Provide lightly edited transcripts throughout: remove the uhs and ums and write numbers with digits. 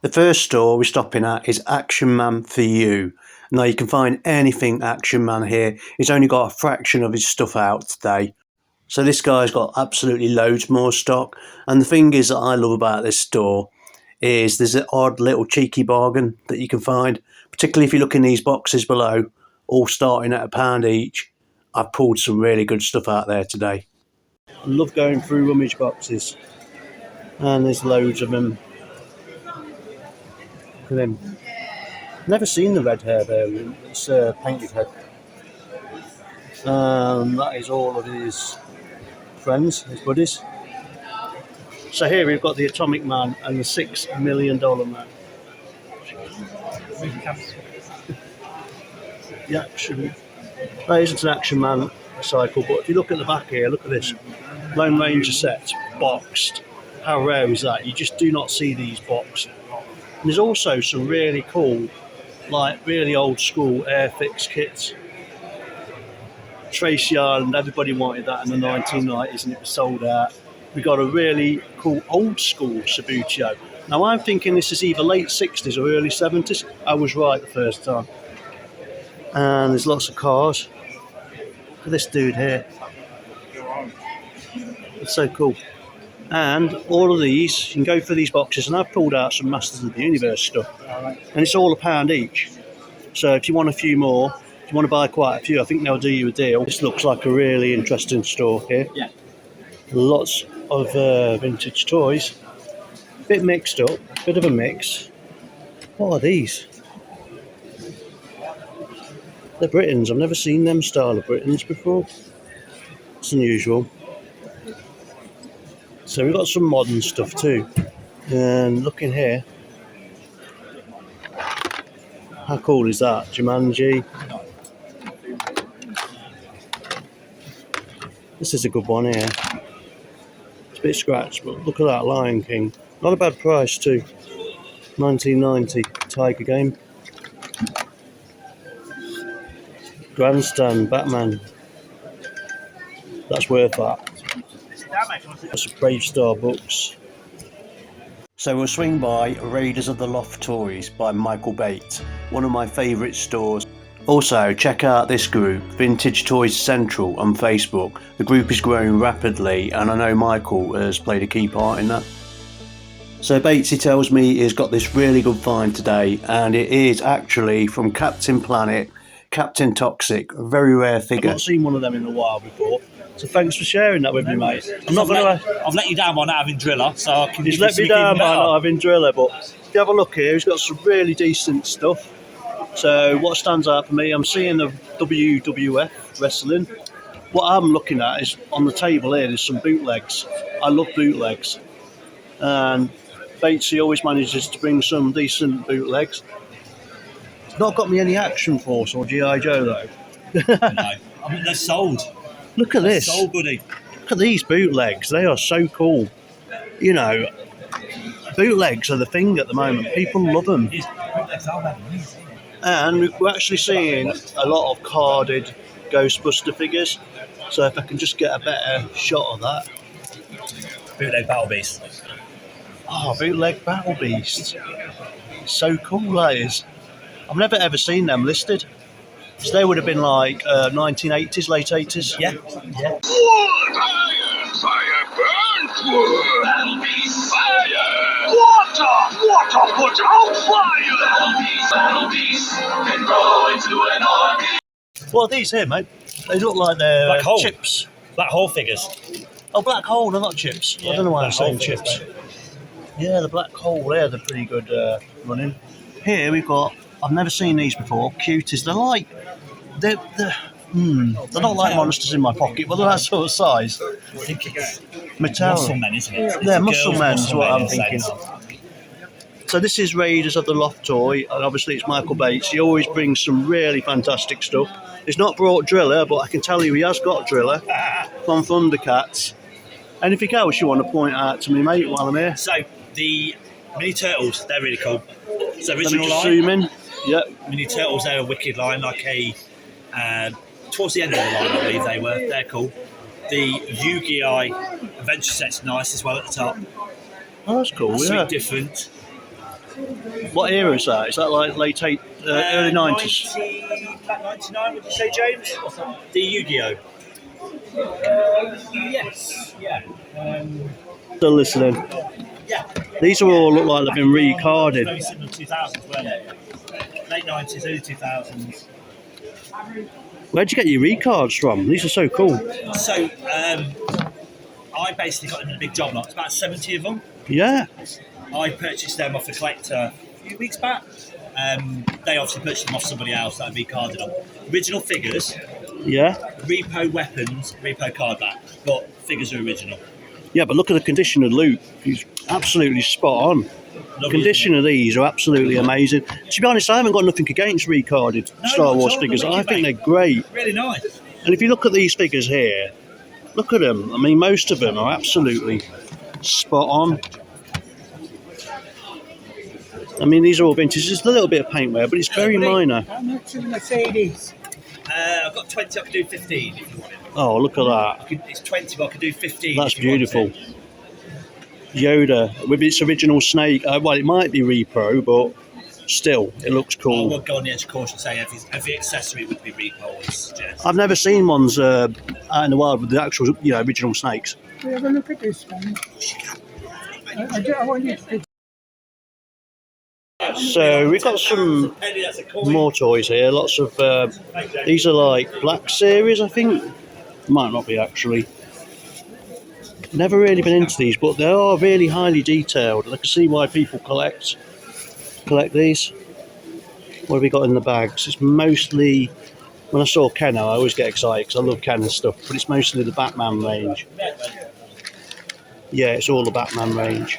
The first store we're stopping at is Action Man for You. Now you can find anything Action Man here. He's only got a fraction of his stuff out today. So this guy's got absolutely loads more stock. And the thing is that I love about this store is there's an odd little cheeky bargain that you can find, particularly if you look in these boxes below, all starting at £1 each. I've pulled some really good stuff out there today. I love going through rummage boxes, and there's loads of them. Look at them. Never seen the red hair there. It's a painted head. That is all of his friends, his buddies. So here we've got the Atomic Man and the $6 million man. The Action. That isn't an Action Man cycle, but if you look at the back here, look at this. Lone Ranger set, boxed. How rare is that? You just do not see these boxed. And there's also some really cool, like really old school Airfix kits. Tracy Island, everybody wanted that in the 1990s and it was sold out. We got a really cool old school Subbuteo. Now I'm thinking this is either late 60s or early 70s. I was right the first time. And there's lots of cars. Look at this dude here. It's so cool. And all of these, you can go for these boxes, and I've pulled out some Masters of the Universe stuff. And it's all £1 each. So if you want a few more, if you want to buy quite a few, I think they'll do you a deal. This looks like a really interesting store here. Yeah. Lots of vintage toys. Bit mixed up, bit of a mix. What are these? They're Britons. I've never seen them style of Britons before. It's unusual. So we've got some modern stuff too. And look in here. How cool is that? Jumanji. This is a good one here. It's a bit scratched, but look at that Lion King. Not a bad price too. 1990 Tiger game. Grandstand Batman. That's worth that. That's Brave Star books. So we'll swing by Raiders of the Loft Toys by Michael Bates, one of my favourite stores. Also, check out this group, Vintage Toys Central, on Facebook. The group is growing rapidly, and I know Michael has played a key part in that. So Batesy tells me he's got this really good find today, and it is actually from Captain Planet, Captain Toxic, a very rare figure. I've not seen one of them in a while before, so thanks for sharing that with me, mate. I've let you down by not having Driller, so I can. He's let me down by not having Driller, but if you have a look here, he's got some really decent stuff. So what stands out for me, I'm seeing the WWF wrestling. What I'm looking at is on the table here, there's some bootlegs. I love bootlegs, and Batesy always manages to bring some decent bootlegs. It's not got me any Action Force or G.I. Joe though. No, I mean they're sold. Look at this. Sold, buddy. Look at these bootlegs. They are so cool. You know, bootlegs are the thing at the moment. People love them. And we're actually seeing a lot of carded Ghostbuster figures. So if I can just get a better shot of that. Bootleg Battle Beast. Oh, bootleg Battle Beast. So cool that is. I've never ever seen them listed. So they would have been like 1980s, late 80s. Yeah. Wood! Iron! Fire burns wood! Battle Beast! Fire! Water puts out fire! Battle Beast can grow into an army! What are these here, mate? They look like they're Black hole. chips. Black hole figures. Oh, black hole, they're not chips. Yeah, I don't know why I'm black hole saying figures, chips. mate. Yeah, the black hole there, they're pretty good running. Here we've got, I've never seen these before, cuties. They're like, they're not like monsters in my pocket, but they're that sort of size. Metal. Muscle men, isn't it? Yeah, muscle men is what I'm in a thinking. sense. So this is Raiders of the Loft Toy, and obviously it's Michael Bates. He always brings some really fantastic stuff. He's not brought Driller, but I can tell you he has got Driller from Thundercats. Anything else you want to point out to me, mate, while I'm here? So the Mini Turtles, they're really cool. It's the Let me original just line. zoom in. Yep. Mini Turtles, they're a wicked line, like a towards the end of the line, I believe they were. They're cool. The Yu-Gi-Oh! Adventure set's nice as well at the top. Oh, that's cool, Sweet yeah. different. What era is that? Is that like early 90s? 99, would you say, James? The Yu-Gi-Oh! Yes, yeah. Still listening. Yeah. These are all look like they've been recarded. Very similar to 2000s, weren't they? Late 90s, early 2000s. Where'd you get your recards from? These are so cool. So, I basically got them in a big job lot. It's about 70 of them. Yeah. I purchased them off a collector a few weeks back. They obviously purchased them off somebody else that I recarded them. Original figures, Yeah. repo weapons, repo card back, but figures are original. Yeah, but look at the condition of Luke. He's absolutely spot on. The Lovely, condition of these are absolutely amazing. To be honest, I haven't got nothing against recarded Star Wars figures. I think they're great. Really nice. And if you look at these figures here, look at them. I mean, most of them are absolutely spot on. I mean, these are all vintage. There's a little bit of paint wear, but it's very minor. How much is Mercedes? I've got 20, I can do 15 if you want it. Oh, look at that. It's 20, but I can do 15. That's if you want beautiful. it. Yoda with its original snake. Well, it might be repro, but still, it looks I cool. would go on the edge of caution and say every accessory would be repo, I would suggest. I've never seen ones out in the wild with the actual, original snakes. We have a look at this one. I want you to. So we've got some more toys here. Lots of these are like Black Series, I think. Might not be actually. Never really been into these, but they are really highly detailed, and I can see why people collect these. What have we got in the bags? It's mostly, when I saw Kenner, I always get excited because I love Kenner stuff, but it's mostly the Batman range. Yeah, it's all the Batman range.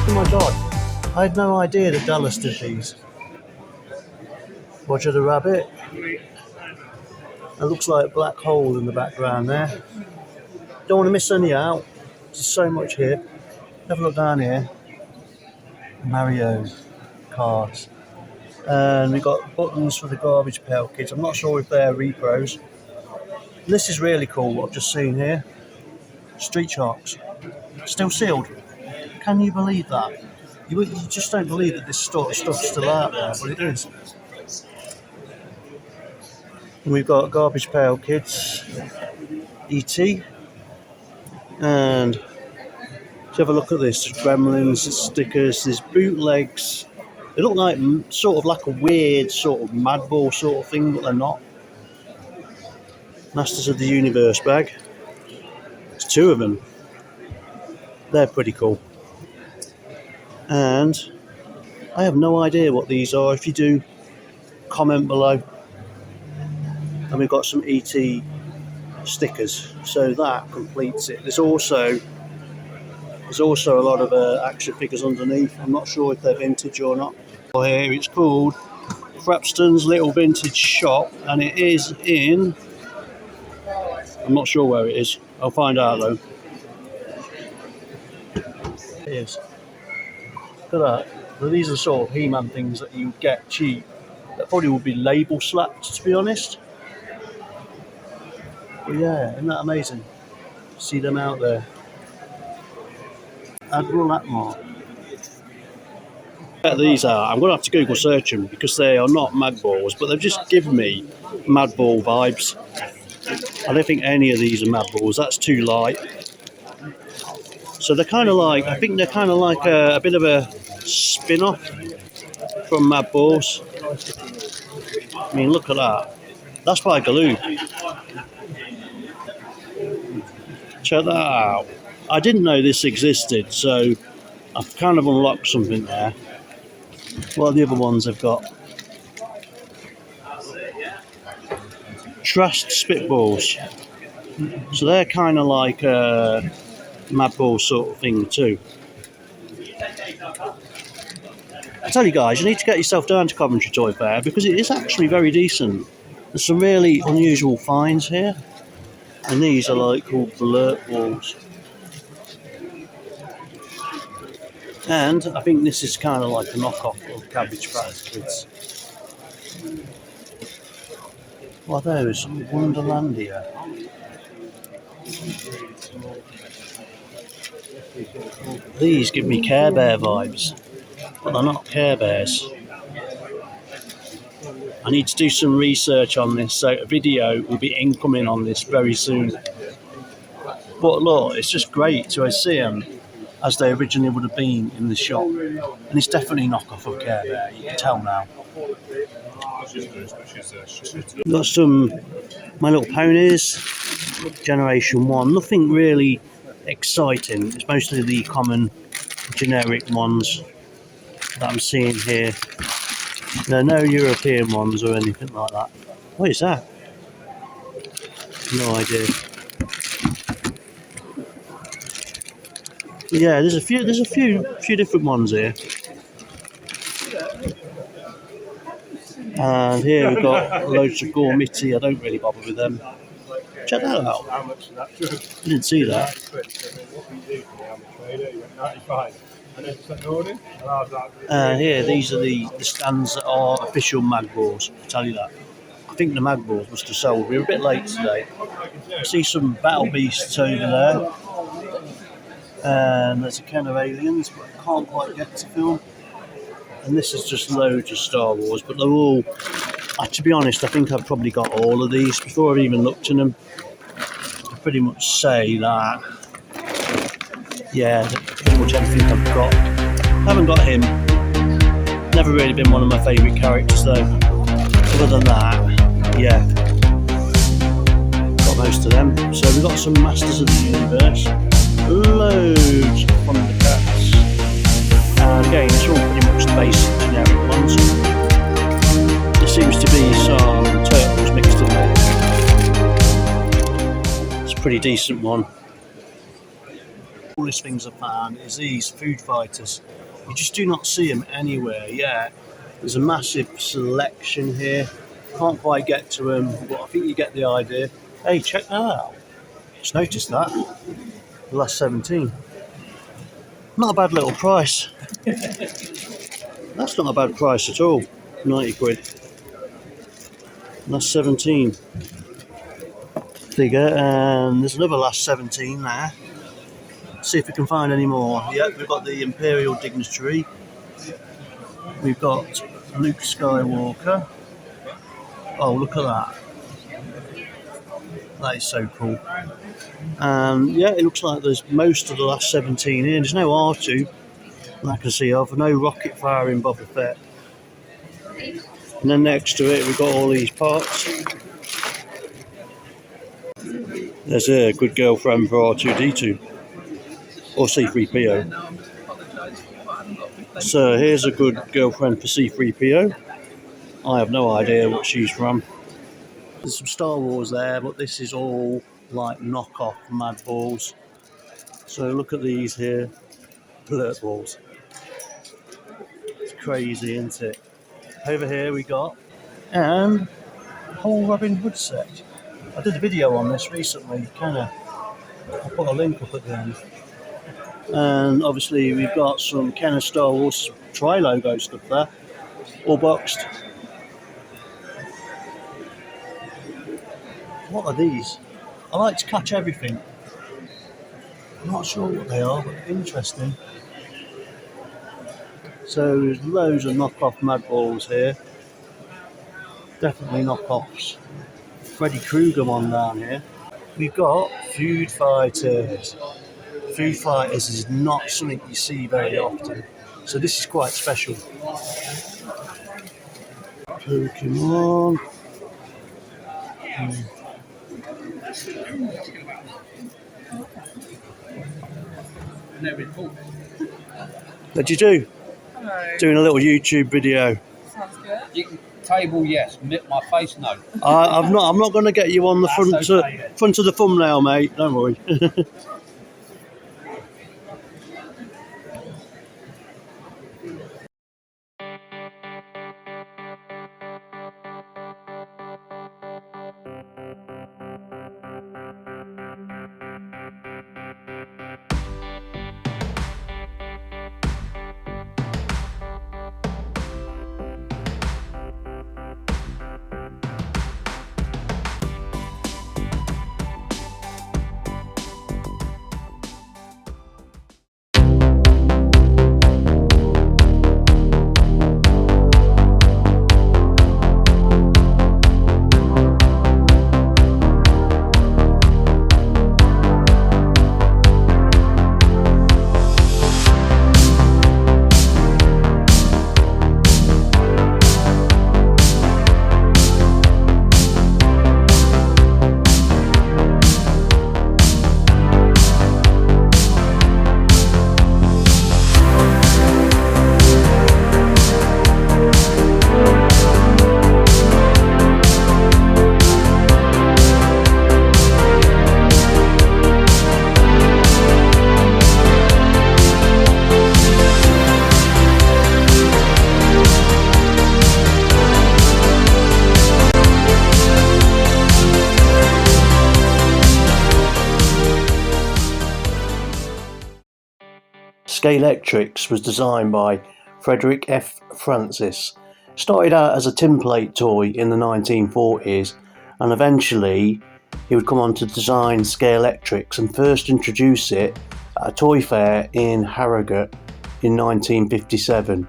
Oh my god, I had no idea that Dallas did these. Roger the Rabbit. It looks like a black hole in the background there. Don't want to miss any out. There's so much here. Have a look down here. Mario cards. And we've got buttons for the Garbage Pail Kids. I'm not sure if they're repros. And this is really cool, what I've just seen here. Street Sharks. Still sealed. Can you believe that? You just don't believe that this sort of stuff's still out there, but it is. And we've got Garbage Pail Kids, E.T. And let's have a look at this. There's Gremlins, there's stickers, there's bootlegs. They look like sort of like a weird sort of Madball sort of thing, but they're not. Masters of the Universe bag. There's two of them. They're pretty cool. And I have no idea what these are. If you do, comment below. And we've got some ET stickers, so that completes it. There's also a lot of action figures underneath. I'm not sure if they're vintage or not. Here it's called Frapston's Little Vintage Shop, and it is in, I'm not sure where it is. I'll find out though. It is. Look at that. So these are the sort of He-Man things that you get cheap. That probably would be label slapped, to be honest. But yeah, isn't that amazing? See them out there. Admiral Atmar. These are, I'm going to have to Google search them because they are not Madballs, but they've just given me Madball vibes. I don't think any of these are Mad Balls. That's too light. So they're kind of like, I think they're kind of like a bit of a spin-off from Mad Balls. I mean, look at that. That's by Galoo. Check that out. I didn't know this existed, so I've kind of unlocked something there. What are the other ones I've got? Trust Spitballs. So they're kind of like a Mad Ball sort of thing too. I tell you guys, you need to get yourself down to Coventry Toy Fair because it is actually very decent. There's some really unusual finds here. And these are like called Blurt Balls. And I think this is kind of like a knockoff of Cabbage Patch Kids. What are those? Wonderlandia. These give me Care Bear vibes, but they're not Care Bears. I need to do some research on this, so a video will be incoming on this very soon. But look, it's just great to see them as they originally would have been in the shop. And it's definitely knockoff of Care Bear, you can tell now. Got some My Little Ponies, Generation 1. Nothing really exciting. It's mostly the common generic ones that I'm seeing here. There are no European ones or anything like that. What is that? No idea. Yeah, there's a few different ones here. And here we've got loads of Gourmity. I don't really bother with them. Check that out. I didn't see that. And here, these are the stands that are official Mad Balls. I'll tell you that. I think the Mad Balls must have sold. We were a bit late today. I see some Battle Beasts over there. And there's a Ken of Aliens, but I can't quite get to film. And this is just loads of Star Wars, but they're all... to be honest, I think I've probably got all of these before I've even looked in them. I pretty much say that. Yeah, pretty much everything I've got. I haven't got him. Never really been one of my favourite characters though. Other than that, yeah. Got most of them. So we've got some Masters of the Universe. Loads of Thundercats. And again, it's all pretty much the basic generic ones. There seems to be some turtles mixed in there. It's a pretty decent one. The coolest things I found is these food fighters. You just do not see them anywhere. Yeah, there's a massive selection here. Can't quite get to them, but I think you get the idea. Hey, check that out. Just noticed that. The last 17. Not a bad little price. That's not a bad price at all. 90 quid. Last 17 figure, and there's another last 17 there. See if we can find any more. Yep, we've got the Imperial Dignitary. We've got Luke Skywalker. Oh, look at that. That is so cool. And yeah, it looks like there's most of the last 17 here. There's no R2 that I can see of. No rocket firing Boba Fett. And then next to it, we've got all these parts. There's a good girlfriend for R2-D2. Or C-3PO. So here's a good girlfriend for C-3PO. I have no idea what she's from. There's some Star Wars there, but this is all like knockoff Mad Balls. So look at these here. Blurt Balls. It's crazy, isn't it? Over here we got a whole Robin Hood set. I did a video on this recently, I'll put a link up at the end. And obviously we've got some Kenner Star Wars tri-logo stuff there, all boxed. What are these? I like to catch everything. I'm not sure what they are, but they're interesting. So there's loads of knockoff Mad Balls here. Definitely knockoffs. Freddy Krueger one down here. We've got Food Fighters. Food Fighters is not something you see very often, so this is quite special. Pokemon. What'd you do? Hello. Doing a little YouTube video. Sounds good. You can table yes, my face no. I'm not going to get you on the front of the thumbnail, mate. Don't worry. Scalextrics was designed by Frederick F. Francis. Started out as a tinplate toy in the 1940s, and eventually he would come on to design Scalextrics and first introduce it at a toy fair in Harrogate in 1957.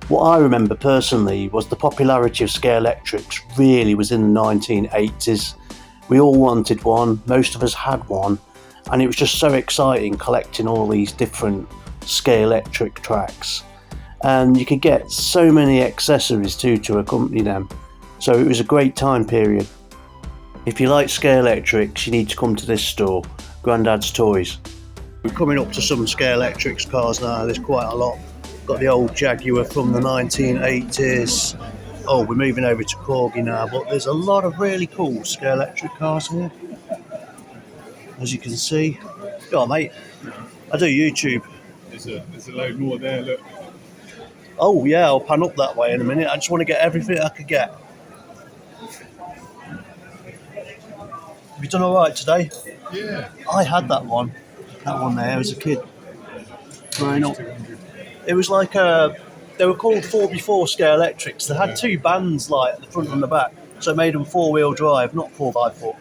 What I remember personally was the popularity of Scalextrics really was in the 1980s. We all wanted one, most of us had one, and it was just so exciting collecting all these different Scalextric tracks, and you could get so many accessories too to accompany them, so it was a great time period. If you like Scalextrics, you need to come to this store, Grandad's Toys. We're coming up to some Scalextrics cars now. There's quite a lot. Got the old Jaguar from the 1980s. Oh, we're moving over to Corgi now, but there's a lot of really cool Scalextric cars here, as you can see. Go on, mate. I do YouTube. There's a load more there, look. Oh yeah, I'll pan up that way in a minute. I just want to get everything I could get. Have you done all right today? Yeah. I had that one there as a kid. Growing up. It was like they were called 4x4 Scalextrics. They had two bands like at the front and the back, so it made them 4-wheel drive, not 4x4.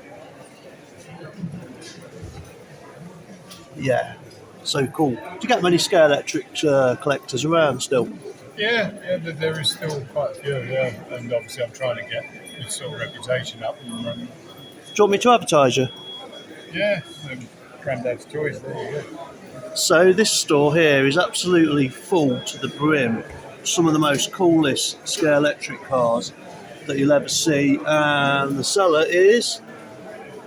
Yeah, so cool. Do you get many Scalextric collectors around still? Yeah, there is still quite a few, yeah. And obviously I'm trying to get this sort of reputation up and running. Do you want me to advertise you? Yeah, Grandad's Toys, there you go. So this store here is absolutely full to the brim. Some of the most coolest Scalextric cars that you'll ever see, and the seller is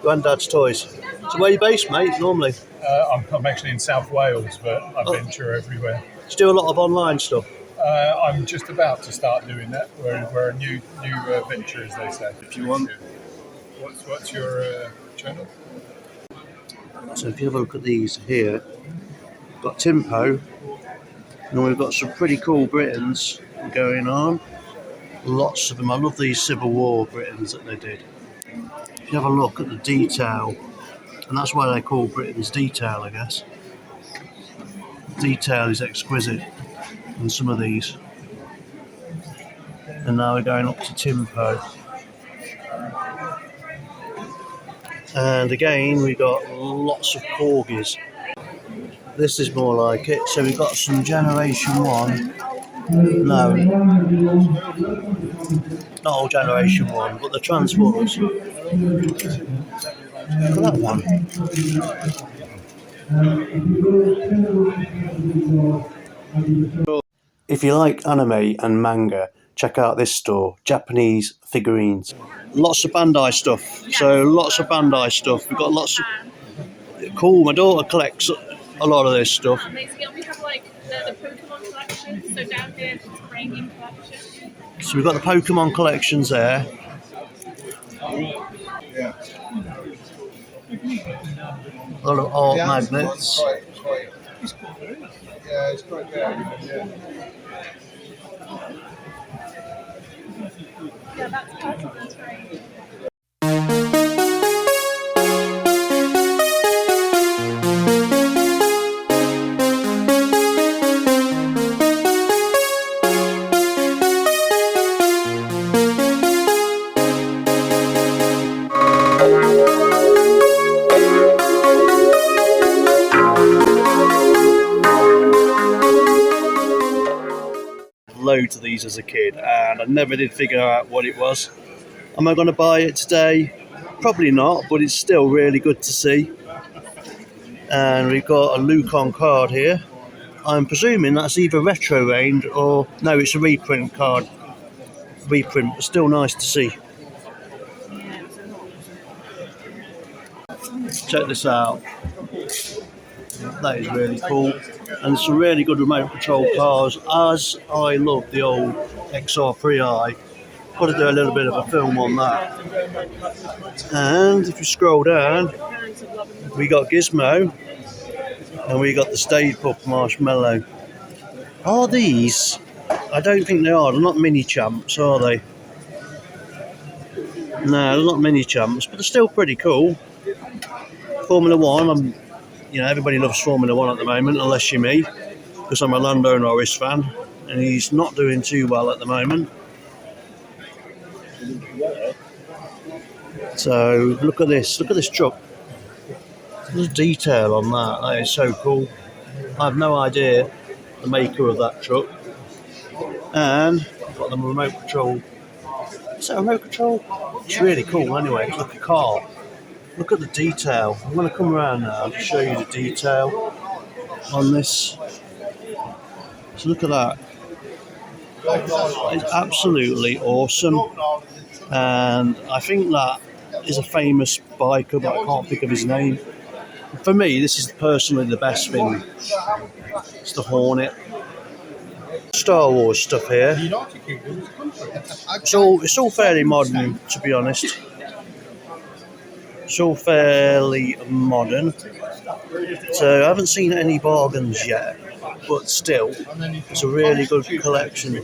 Grandad's Toys. So where are you based, mate, normally? I'm actually in South Wales, but I venture everywhere. Do you do a lot of online stuff? I'm just about to start doing that. We're a new venture, as they say. If you want. What's your channel? So if you have a look at these here, we've got Timpo, and we've got some pretty cool Britons going on. Lots of them. I love these Civil War Britons that they did. If you have a look at the detail, and that's why they call Britons detail, I guess. Detail is exquisite in some of these. And now we're going up to Timpo. And again, we got lots of Corgis. This is more like it. So we've got some Generation 1. No. Not old generation one, but the Transformers. Look at that one. If you like anime and manga, check out this store, Japanese figurines. Lots of Bandai stuff. So lots of Bandai stuff. We've got lots of cool. My daughter collects a lot of this stuff. Basically, we have like the Pokemon collection. So down here, it's Premium collection. So we've got the Pokemon collections there. A lot of art magnets. Yeah, it's quite good. Yeah, that's perfect. That's great. Loads of these as a kid, and I never did figure out what it was. Am I going to buy it today? Probably not, but it's still really good to see. And we've got a Lucon card here. I'm presuming that's either retro range or no, it's a reprint card. Reprint, but still nice to see. Check this out. That is really cool. And some really good remote control cars, as I love the old XR3i. Got to do a little bit of a film on that. And if you scroll down, we got Gizmo, and we got the Stay Puft Marshmallow. Are these? I don't think they are. They're not mini champs, are they? No, they're not mini champs, but they're still pretty cool. Formula One, everybody loves Formula One at the moment, unless you're me, because I'm a Lando Norris fan, and he's not doing too well at the moment. So look at this truck. There's detail on that. That is so cool. I have no idea the maker of that truck. And I've got the remote control. Is that a remote control? It's really cool anyway. It's like a car. Look at the detail. I'm going to come around now to show you the detail on this. So look at that. It's absolutely awesome. And I think that is a famous biker, but I can't think of his name. For me, this is personally the best thing. It's the Hornet. Star Wars stuff here. It's all fairly modern, to be honest. It's all fairly modern. So I haven't seen any bargains yet, but still, it's a really good collection.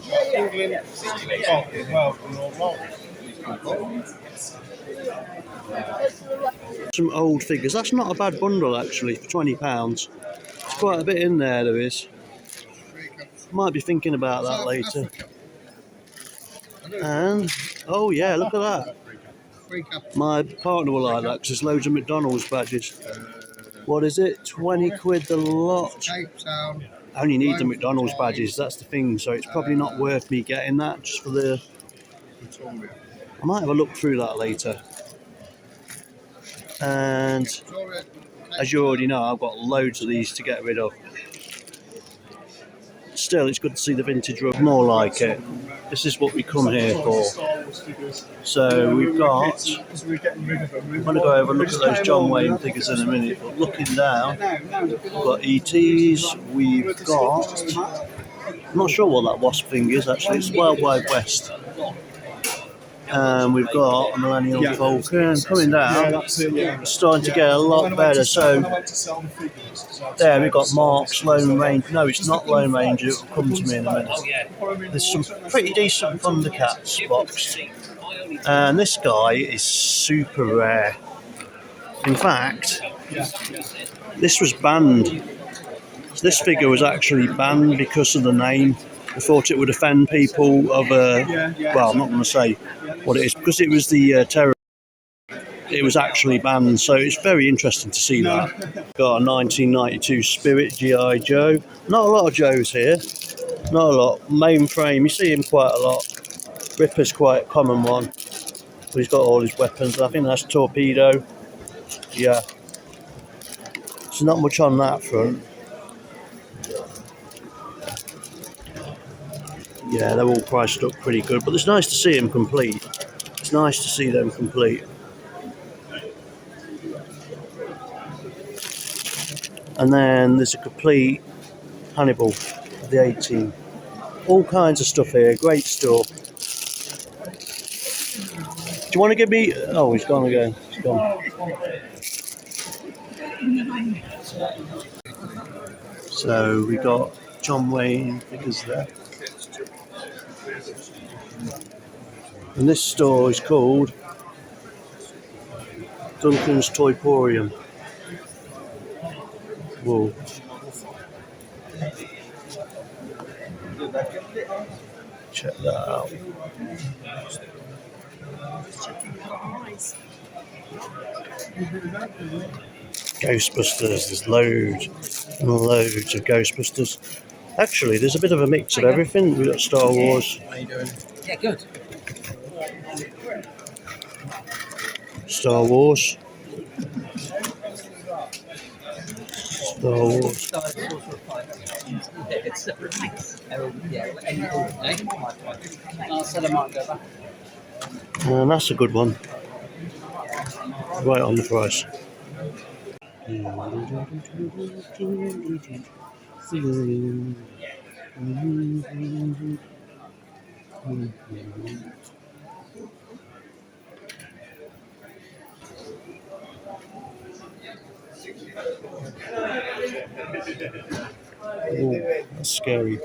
Some old figures. That's not a bad bundle actually for £20. It's quite a bit in there. There is. Might be thinking about that later. And oh yeah, look at that. My partner will like that because there's loads of McDonald's badges. What is it? 20 quid the lot. I only need the McDonald's badges. That's the thing. So it's probably not worth me getting that just for the. I might have a look through that later. And as you already know, I've got loads of these to get rid of. Still, it's good to see the vintage rug. More like it. This is what we come here for. So we've got. I'm going to go over and look at those John Wayne figures in a minute. But looking down, we've got ETs. We've got. I'm not sure what that wasp thing is actually. It's Wild Wild West. And we've got a Millennium Falcon coming down. It's starting to get a lot better. So there we've got Mark's Lone Ranger. No, it's not Lone Ranger. It'll come to me in a minute. There's some pretty decent Thundercats box. And this guy is super rare. In fact, this was banned. This figure was actually banned because of the name. I thought it would offend people of well, I'm not going to say what it is, because it was the terror. It was actually banned, so it's very interesting to see that. Got a 1992 Spirit G.I. Joe. Not a lot of Joes here. Not a lot. Mainframe, you see him quite a lot. Ripper's quite a common one, but he's got all his weapons. I think that's Torpedo. Yeah. There's not much on that front. Yeah, they're all priced up pretty good, but it's nice to see them complete. It's nice to see them complete. And then there's a complete Hannibal of the 18. All kinds of stuff here, great store. Do you want to give me... Oh, he's gone again. He's gone. So we got John Wayne figures there. And this store is called Duncan's Toyporium. Whoa. Check that out. Ghostbusters, there's loads and loads of Ghostbusters. Actually, there's a bit of a mix of everything. We've got Star Wars. How you doing? Yeah, good. Star Wars. Star Wars. And that's a good one. Right on the price. Oh, that's scary.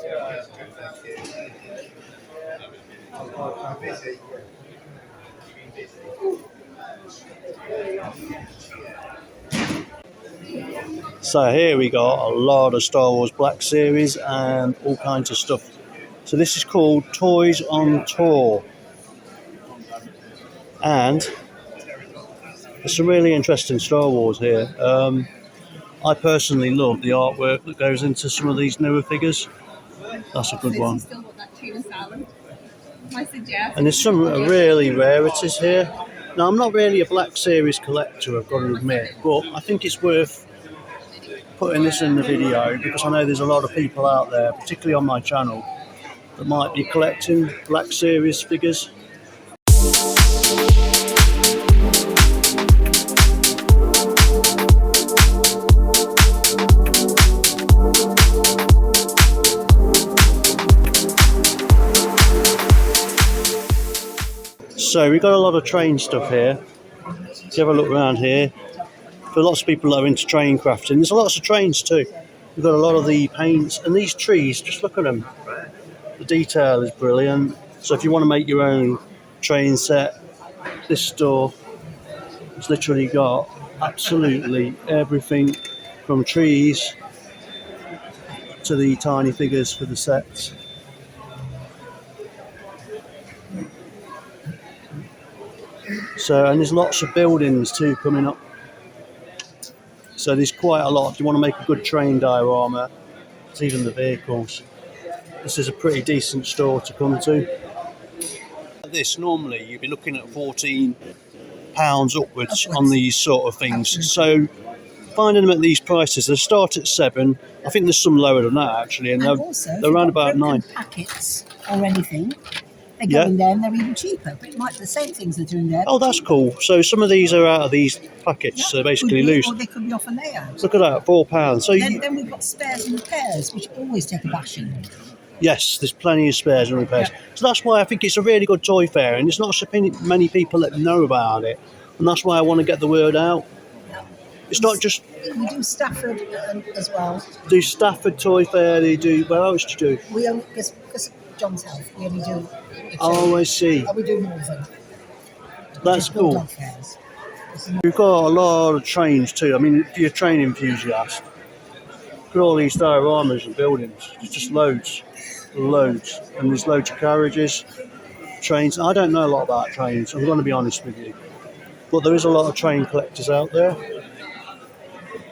So here we got a lot of Star Wars Black Series and all kinds of stuff. So this is called Toys on Tour. And there's some really interesting Star Wars here. I personally love the artwork that goes into some of these newer figures. That's a good one. And there's some really rarities here. Now, I'm not really a Black Series collector, I've got to admit, but I think it's worth putting this in the video because I know there's a lot of people out there, particularly on my channel, that might be collecting Black Series figures. So we've got a lot of train stuff here. If you have a look around here, for lots of people that are into train crafting, there's lots of trains too. We've got a lot of the paints and these trees, just look at them. The detail is brilliant. So if you want to make your own train set, this store has literally got absolutely everything from trees to the tiny figures for the sets. So, and there's lots of buildings too coming up. So there's quite a lot. If you want to make a good train diorama, it's even the vehicles. This is a pretty decent store to come to. This normally you'd be looking at £14 upwards on these sort of things. So finding them at these prices, they start at £7. I think there's some lower than that actually, and they're around about £9. Packets or anything. They go in there and they're even cheaper, but it might be the same things they're doing there. Oh, that's cool. So some of these are out of these packets, so basically loose. Or they could be off a layout. Look at that, £4. So then we've got spares and repairs, which always take a bashing. Yes, there's plenty of spares and repairs. Yeah. So that's why I think it's a really good toy fair, and there's not so many people that know about it, and that's why I want to get the word out. It's not just... We do Stafford as well. Do Stafford Toy Fair, they do... Where else do you do? We only, because John's health, we only do... Oh, I see. We do more than... That's cool. We've got a lot of trains too. I mean, if you're a train enthusiast, look at all these dioramas and buildings. There's just loads. And there's loads of carriages, trains. I don't know a lot about trains, I'm going to be honest with you. But there is a lot of train collectors out there.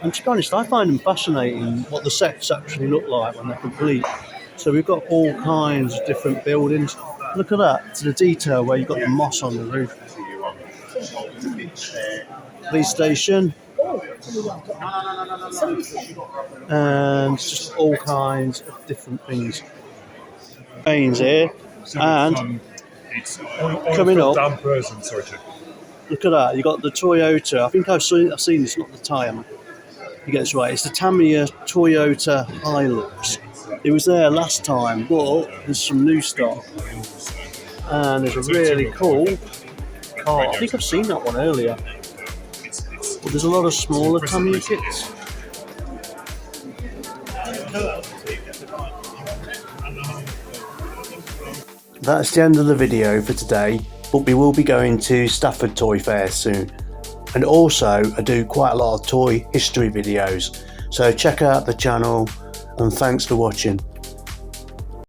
And to be honest, I find them fascinating what the sets actually look like when they're complete. So we've got all kinds of different buildings. Look at that, to the detail where you've got the moss on the roof. Police station. And just all kinds of different things. Trains here. And it's coming up, dampers and such. look at that, you got the Toyota. I think I've seen this, not the Tamiya. You get this right, it's the Tamiya Toyota Hilux. It was there last time, but there's some new stock. And there's a really cool car. I think I've seen that one earlier. But there's a lot of smaller Tamiya kits. That's the end of the video for today, but we will be going to Stafford Toy Fair soon. And also, I do quite a lot of toy history videos, so check out the channel, and thanks for watching.